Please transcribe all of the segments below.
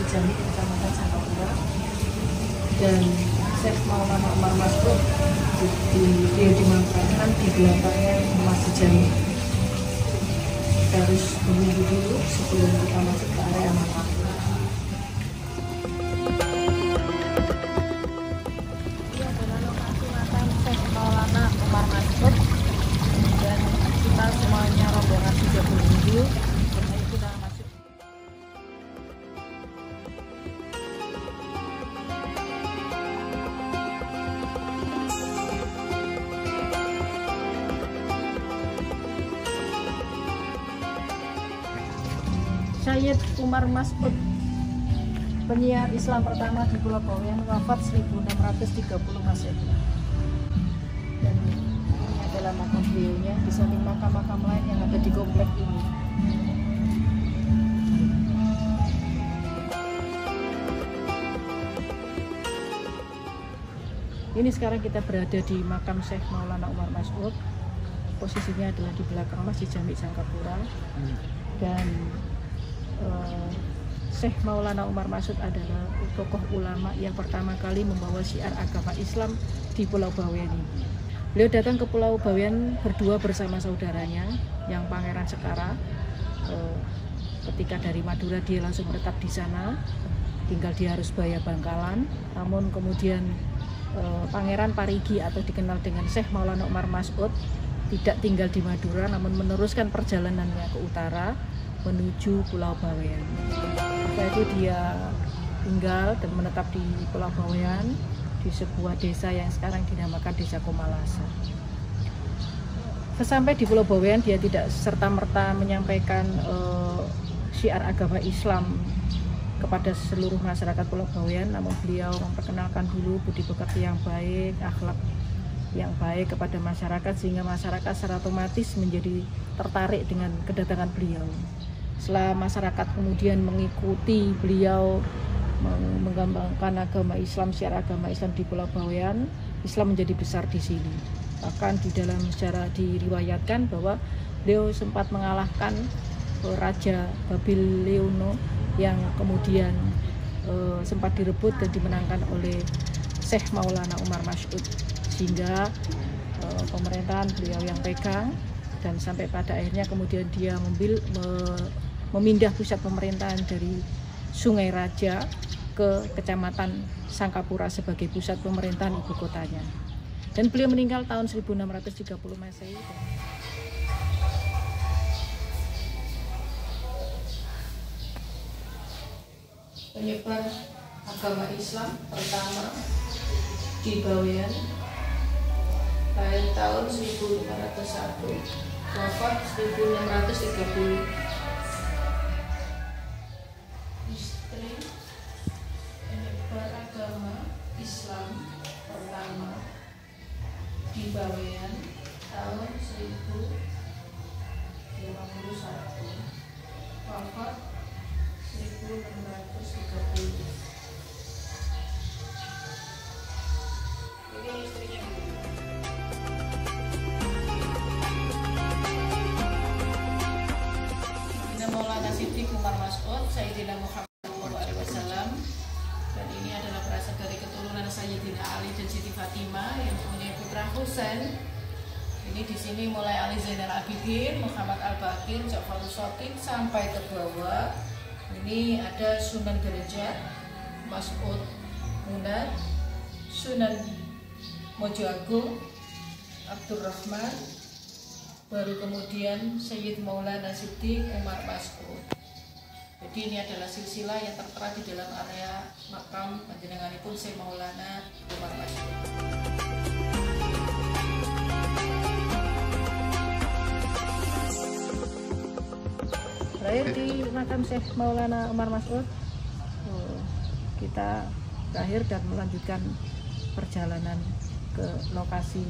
Masjid Jami Kecamatan Sangkapura, dan Syekh Maulana Umar Mas'ud dia dimakamkan di belakangnya Masjid Jami. Kita harus menunggu dulu sebelum kita masuk ke area makam. Ini adalah lokasi makam Syekh Maulana Umar Mas'ud, dan kita semuanya rombongan sudah menunggu. Sayyid Umar Mas'ud, penyiar Islam pertama di Pulau Bawean, wafat 1630 Masehi. Dan ini adalah makam beliaunya di samping makam-makam lain yang ada di komplek ini. Ini sekarang kita berada di makam Syekh Maulana Umar Mas'ud. Posisinya adalah di belakang Masjid Jami Sangkapura. Dan Syekh Maulana Umar Mas'ud adalah tokoh ulama yang pertama kali membawa syiar agama Islam di Pulau Bawean ini. Beliau datang ke Pulau Bawean berdua bersama saudaranya yang Pangeran Sekara. Ketika dari Madura dia langsung menetap di sana, tinggal di Harusbaya Bangkalan. Namun kemudian Pangeran Parigi atau dikenal dengan Syekh Maulana Umar Mas'ud tidak tinggal di Madura, namun meneruskan perjalanannya ke utara menuju Pulau Bawean. Setelah itu dia tinggal dan menetap di Pulau Bawean di sebuah desa yang sekarang dinamakan Desa Komalasa. Sesampai di Pulau Bawean dia tidak serta-merta menyampaikan syiar agama Islam kepada seluruh masyarakat Pulau Bawean, namun beliau memperkenalkan dulu budi pekerti yang baik, akhlak yang baik kepada masyarakat, sehingga masyarakat secara otomatis menjadi tertarik dengan kedatangan beliau. Setelah masyarakat kemudian mengikuti beliau mengembangkan agama Islam, syiar agama Islam di Pulau Bawean, Islam menjadi besar di sini. Bahkan di dalam sejarah diriwayatkan bahwa beliau sempat mengalahkan Raja Babilono yang kemudian sempat direbut dan dimenangkan oleh Syekh Maulana Umar Mas'ud, sehingga pemerintahan beliau yang pegang, dan sampai pada akhirnya kemudian dia memindah pusat pemerintahan dari Sungai Raja ke Kecamatan Sangkapura sebagai pusat pemerintahan ibu kotanya. Dan beliau meninggal tahun 1630 Masehi. Penyebar agama Islam pertama di Bawean lahir tahun 1501, wafat 1630. Istri penyebar agama Islam pertama di Bawean tahun 1051, wafat 1630. Ini istrinya. Maulana Siddiq Umar Mas'ud, Sayyidina Muhammad SAW, dan ini adalah berasal dari keturunan Sayyidina Ali dan Siti Fatimah yang mempunyai putra Husain. Ini di sini mulai Ali Zainal Abidin, Muhammad Al-Baqir, Ja'farus Shadiq sampai ke bawah. Ini ada Sunan Derajat, Mas'ud Munad, Sunan Mojo Agung, Abdurrahman, baru kemudian Sayyid Maulana Siddiq Umar Mas'ud. Jadi ini adalah silsilah yang tertera di dalam area makam panjenenganipun Syekh Maulana Umar Mas'ud. Terakhir di makam Syekh Maulana Umar Mas'ud, kita berakhir dan melanjutkan perjalanan ke lokasi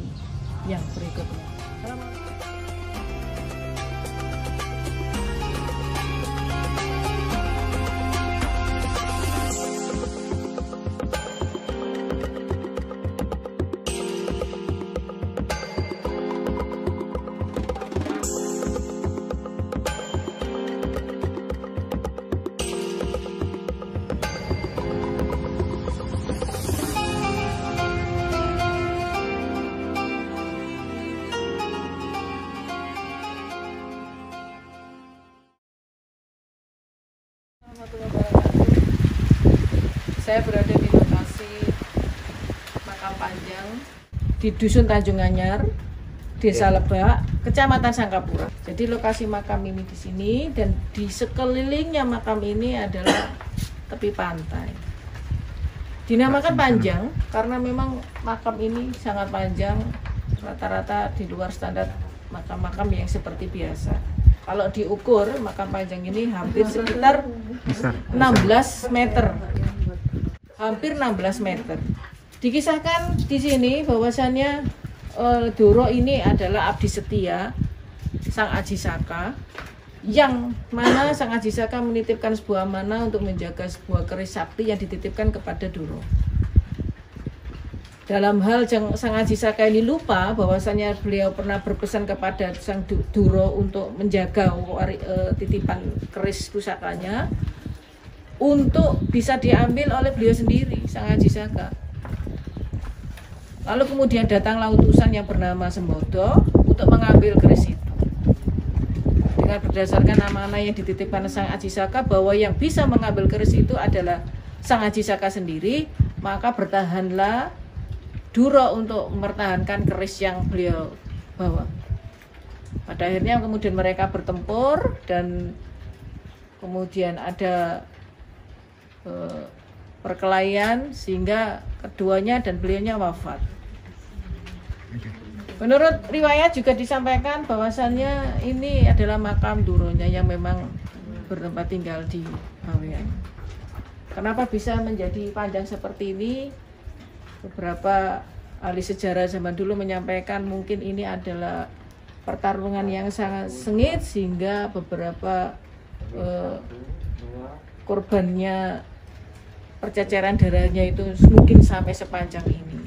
yang berikutnya. warahmatullahi wabarakatuh. Saya berada di lokasi makam panjang di Dusun Tanjung Anyar, Desa Lebak, Kecamatan Sangkapura. Jadi lokasi makam ini di sini dan di sekelilingnya makam ini adalah tepi pantai. Dinamakan panjang karena memang makam ini sangat panjang, rata-rata di luar standar makam-makam yang seperti biasa. Kalau diukur makam panjang ini hampir sekitar 16 meter. Hampir 16 meter. Dikisahkan di sini bahwasannya Doro ini adalah abdi setia Sang Aji Saka, yang mana Sang Aji Saka menitipkan sebuah amanah untuk menjaga sebuah keris sakti yang dititipkan kepada Doro. Dalam hal Sang Aji Saka ini lupa bahwasannya beliau pernah berpesan kepada Sang Doro untuk menjaga titipan keris pusakanya untuk bisa diambil oleh beliau sendiri, Sang Aji Saka. Lalu kemudian datanglah utusan yang bernama Sembodo untuk mengambil keris itu. Dengan berdasarkan amanah yang dititipkan Sang Aji Saka bahwa yang bisa mengambil keris itu adalah Sang Aji Saka sendiri, maka bertahanlah Doro untuk mempertahankan keris yang beliau bawa. Pada akhirnya kemudian mereka bertempur dan kemudian ada perkelahian sehingga keduanya dan beliaunya wafat. Menurut riwayat juga disampaikan bahwasannya ini adalah makam Doronya yang memang bertempat tinggal di Bawean. Kenapa bisa menjadi panjang seperti ini? Beberapa ahli sejarah zaman dulu menyampaikan mungkin ini adalah pertarungan yang sangat sengit sehingga beberapa korbannya perceceran darahnya itu mungkin sampai sepanjang ini.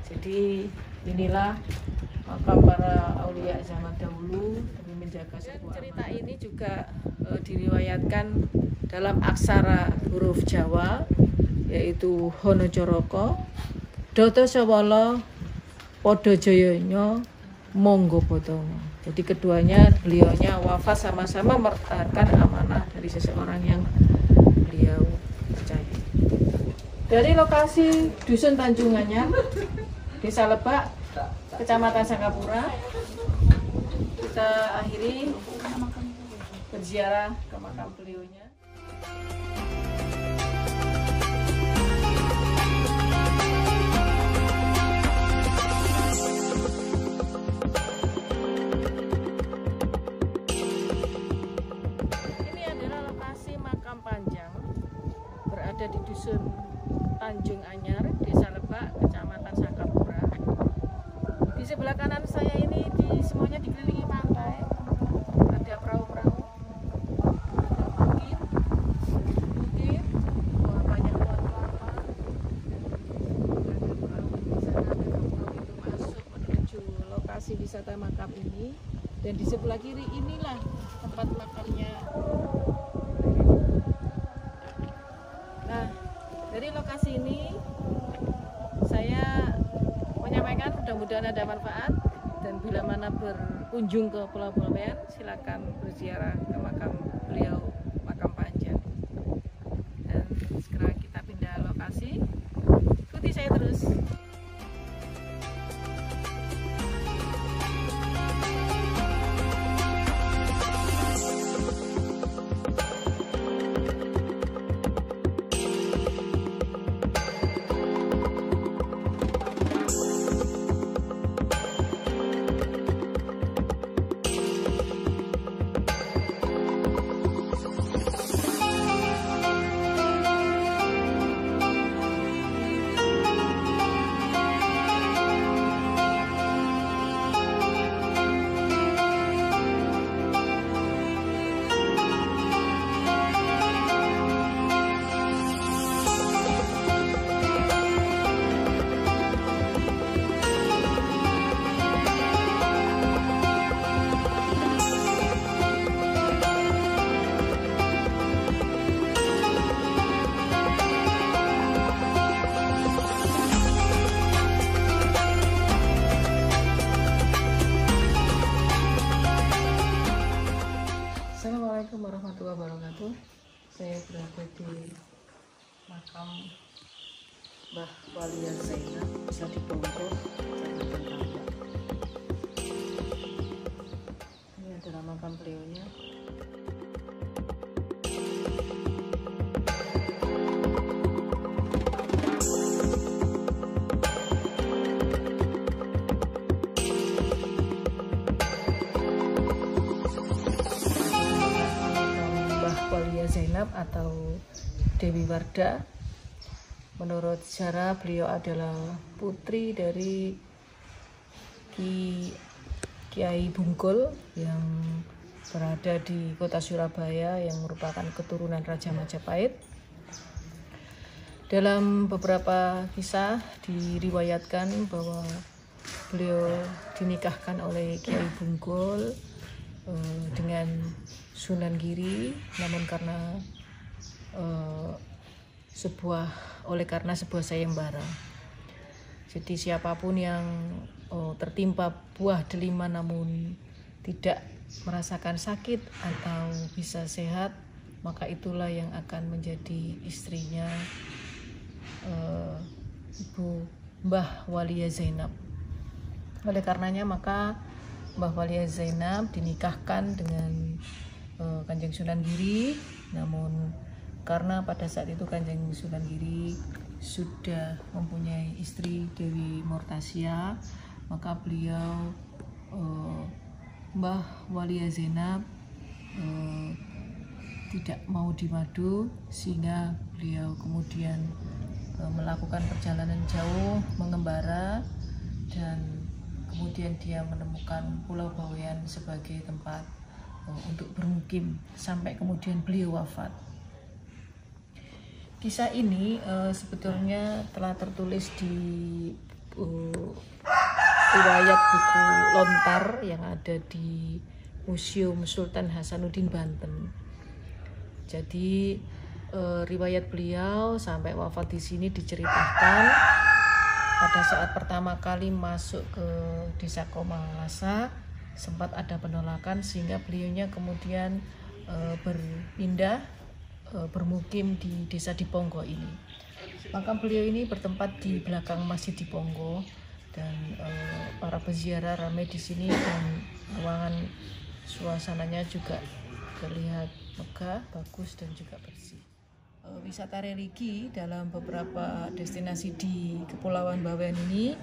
Jadi inilah makam para aulia zaman dahulu demi menjaga sebuah cerita amanah. Ini juga diriwayatkan dalam aksara huruf Jawa, yaitu Hono Coroko, Doto Sawala, Podo Joyonya, Monggo Potongo. Jadi keduanya beliaunya wafat sama-sama mempertahankan amanah dari seseorang yang beliau percaya. Dari lokasi Dusun Tanjung Anyar, Desa Lebak, Kecamatan Sangkapura, kita akhiri berziarah ke makam beliaunya. Ini adalah lokasi makam panjang berada di Dusun Tanjung Anyar, Desa Lebak, Kecamatan Sangkapura. Di sebelah kanan saya ini semuanya dikelilingi pantai. Ada perahu-perahu, ada bukit, banyak pohon kelapa. Ada perahu di sana, ada perahu itu masuk menuju lokasi wisata makam ini. Dan di sebelah kiri inilah tempat makamnya. Nah, dari lokasi ini saya menyampaikan mudah-mudahan ada manfaat, dan bila mana berkunjung ke Pulau Bawean silakan berziarah ke makam beliau, makam panjang. Dan sekarang kita pindah lokasi, ikuti saya terus. Saya berada di makam Mbah Walia Zainab, bisa dibongkar Kecamatan Tambak. Ini adalah makam beliaunya. Walia Zainab atau Dewi Wardah. Menurut sejarah, beliau adalah putri dari Kiai Bungkul yang berada di kota Surabaya yang merupakan keturunan Raja Majapahit. Dalam beberapa kisah diriwayatkan bahwa beliau dinikahkan oleh Kiai Bungkul dengan Sunan Giri, namun karena sebuah sayembara. Jadi siapapun yang tertimpa buah delima namun tidak merasakan sakit atau bisa sehat, maka itulah yang akan menjadi istrinya Ibu Mbah Walia Zainab. Oleh karenanya maka Mbah Walia Zainab dinikahkan dengan Kanjeng Sunan Giri, namun karena pada saat itu Kanjeng Sunan Giri sudah mempunyai istri Dewi Mortasia, maka beliau Mbah Walia Zainab tidak mau dimadu, sehingga beliau kemudian melakukan perjalanan jauh mengembara, dan kemudian dia menemukan Pulau Bawean sebagai tempat untuk bermukim sampai kemudian beliau wafat. Kisah ini sebetulnya telah tertulis di riwayat buku lontar yang ada di Museum Sultan Hasanuddin Banten. Jadi riwayat beliau sampai wafat di sini diceritakan pada saat pertama kali masuk ke Desa Komalasa sempat ada penolakan, sehingga beliaunya kemudian berpindah bermukim di Desa Diponggo ini. Makam beliau ini bertempat di belakang Masjid Diponggo, dan para peziarah ramai di sini, dan ruangan suasananya juga terlihat megah, bagus, dan juga bersih. Wisata religi dalam beberapa destinasi di Kepulauan Bawean ini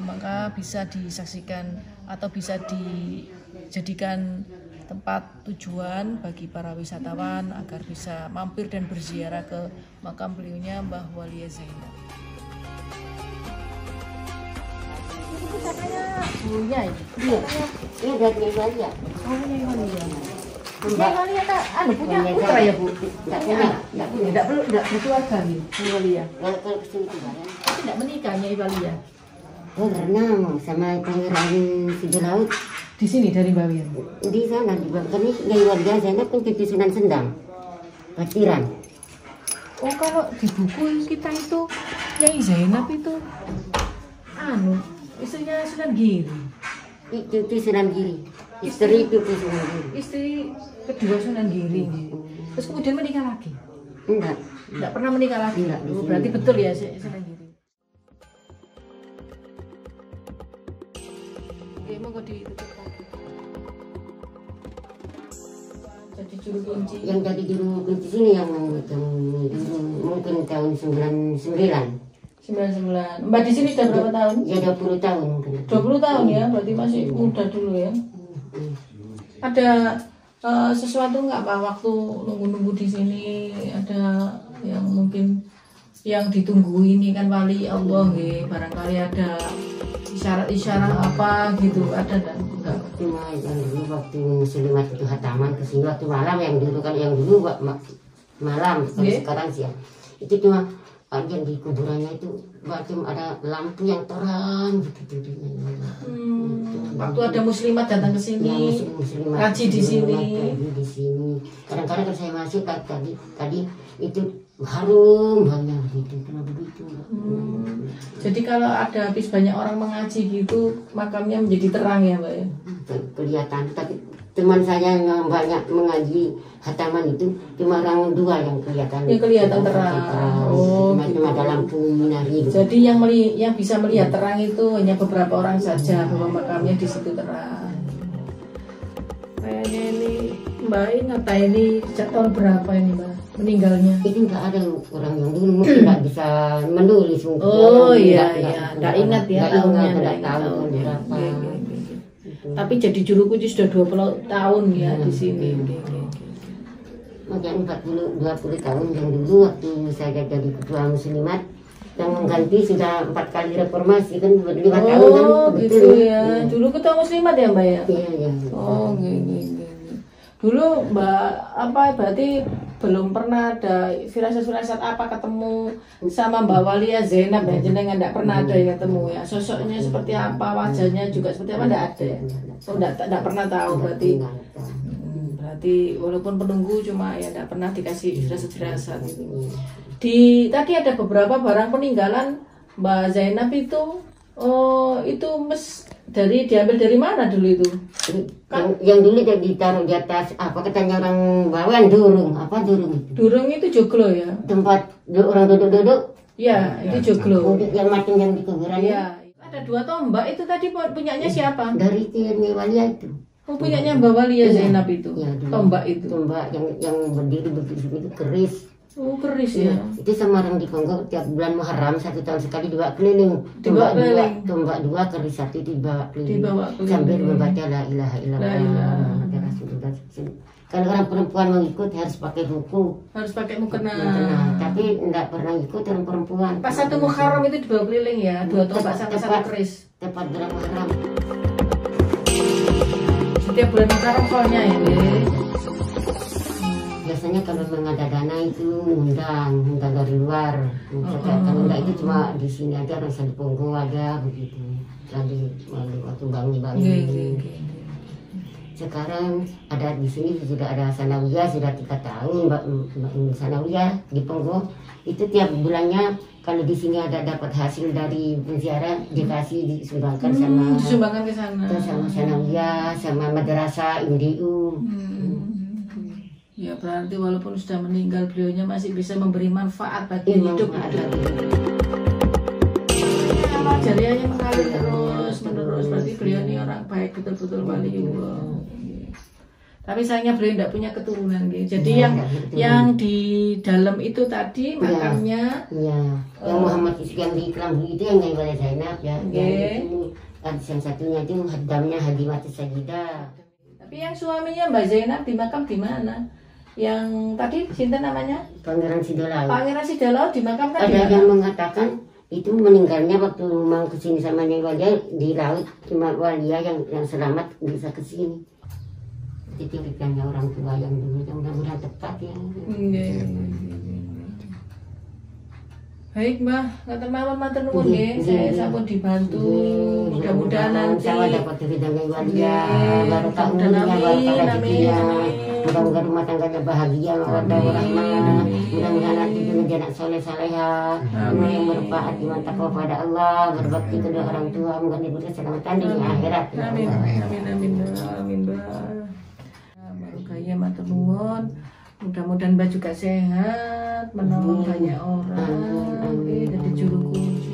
maka bisa disaksikan atau bisa dijadikan tempat tujuan bagi para wisatawan agar bisa mampir dan berziarah ke makam beliaunya Mbah Walia Zainab. Itu katanya bunya ini. Iya. Ini dari Walia. Oh, ini Walia. Mbak Walia punya putra ya, Bu? Tidak perlu, tidak berkeluarga nih, Walia. Kalau kesini kemarin. Tapi tidak menikahnya Walia. Oh, renang sama Pangeran Sigi Laut. Di sini dari Bawean. Di sana di Bawean. Nyai Walia Zainab kan cucu Sunan Sendang. Patiran. Oh, kalau di buku kita itu Nyai Zainab itu istrinya Sunan Giri. Cucu Sunan Giri. Istri cucu Sunan Giri. Istri kedua Sunan Giri. Terus kemudian menikah lagi? Enggak. Enggak pernah menikah lagi. Enggak, berarti betul ya Sunan Giri. Oke, monggo ditutup lagi. Jadi juru kunci. Yang jadi juru kunci sini yang mungkin tahun 99. 99. Mbak di sini sudah berapa tahun? Ya 20 tahun. 20 tahun ya, berarti masih muda dulu ya. Ada sesuatu nggak Pak waktu nunggu-nunggu di sini, ada yang mungkin yang ditunggu ini kan wali Allah ya, barangkali ada isyarat-isyarat apa gitu, ada dan enggak? Cuma yang dulu waktu muslimat itu hataman kesini waktu malam, yang dulu kan yang dulu malam, sekarang siang itu cuma yang di kuburannya itu macam ada lampu yang terang gitu. Waktu ada muslimat datang ke sini, ngaji di sini. Kadang-kadang saya masuk tadi itu harum banyak gitu, kenapa begitu? Jadi kalau ada habis banyak orang mengaji gitu, makamnya menjadi terang ya Mbak ya? Kelihatan, tapi teman saya yang banyak mengaji hataman itu cuma orang 2 yang kelihatan. Yang kelihatan terang. Oh, cuma gitu. ada lampu minari. Jadi yang bisa melihat terang itu hanya beberapa orang saja, bahwa makamnya di situ terang. Kayaknya ini Mbak Inata ini sejak tahun berapa ini Mbak meninggalnya? Itu nggak ada orang yang dulu mungkin nggak bisa menulis mungkin. Oh iya, nggak ingat ya tahunnya, nggak tahu berapa. Tapi jadi juru kunci sudah 20 tahun ya di sini. Makanya 20 tahun yang dulu waktu saya jadi ketua muslimat yang mengganti sudah 4 kali reformasi kan 5 tahun kan. Oh gitu ya. Dulu ketua muslimat ya Mbak ya? Iya. Oh gitu. Dulu Mbak berarti belum pernah ada firasat-firasat apa ketemu sama Mbak Walia Zainab ya, jenengan enggak pernah ada yang ketemu ya, sosoknya seperti apa, wajahnya juga seperti apa, enggak ada ya? Oh enggak pernah tahu berarti. Berarti walaupun penunggu cuma ya enggak pernah dikasih firasat-firasat gitu. Tadi ada beberapa barang peninggalan Mbak Zainab itu. Oh, itu diambil dari mana dulu itu? Yang dulu ditaruh di atas apa katanya orang Bawean durung itu? Durung itu joglo ya? Tempat orang duduk-duduk. Ya, itu joglo. Yang macam yang di kuburan. Iya. Ada 2 tombak itu tadi punyanya siapa? Dari Tirni Walia itu. Oh, punyanya Mbak Walia Zainab itu. Ya, tombak itu. Tombak yang berdiri itu keris. Oh, keris ya. Itu sama orang di Kongo tiap bulan Muharram 1 tahun sekali dibawa keliling. Tombak 2 keris 1 dibawa keliling. Sambil membaca la ilaha illallah. Kalau orang perempuan mau ikut harus pakai buku. Harus pakai mukena. Tapi enggak pernah ikut orang perempuan. Pas 1 Muharram itu dibawa keliling ya, 2 tombak sama 1 keris. Tepat bulan Muharram. Setiap bulan Muharram soalnya ini. Biasanya kalau mengada dana itu undang dari luar. Kalau enggak itu cuma di sini aja, orang di Pongo ada begitu. Jadi waktu bangun. Sekarang ada di sini sudah ada sanawiyah sudah 3 tahun Mbak sanawiyah di Pongo. Itu tiap bulannya kalau di sini ada dapat hasil dari penziarah dikasih disumbangkan disumbangkan ke sana. Sama sanawiyah sama madrasah MDU. Ya berarti walaupun sudah meninggal beliaunya masih bisa memberi manfaat bagi hidup. Jariahnya mengalir terus menerus, berarti beliau ini orang baik betul-betul waliullah. Tapi sayangnya beliau tidak punya keturunan gitu. Jadi yang di dalam itu tadi makamnya yang Muhammad yang di Kelambu itu yang Nyai Walia Zainab ya. Yang satunya itu hadamnya Hadimatus Sajidah. Tapi yang suaminya Mbak Zainab di makam di mana? Yang tadi cinta namanya? Pangeran Sidolau. Pangeran Sidolau dimakamkan di mana? Ada yang mengatakan itu meninggalnya waktu mau kesini sama Nyai Walia di laut, cuma Walia yang selamat bisa kesini. Itu ceritanya orang tua yang dulu, mudah-mudahan tepat ya. Baik Mbah, ngaten mawon matur nuwun nggih. Saya sampun dibantu. Mudah-mudahan nanti dapat ridhonya Walia, barokah umurnya, barokah rezekinya. Mudah-mudahan rumah tangganya bahagia, mawaddah warahmah. Mudah-mudahan nanti jadi anak soleh salehah, yang bermanfaat iman takwa pada Allah, berbakti kedua orang tua, moga diberi keselamatan di akhirat. Amin. Amin. Barokah matur nuwun. Mudah-mudahan Mbak juga sehat, menolong banyak orang, jadi juru kunci.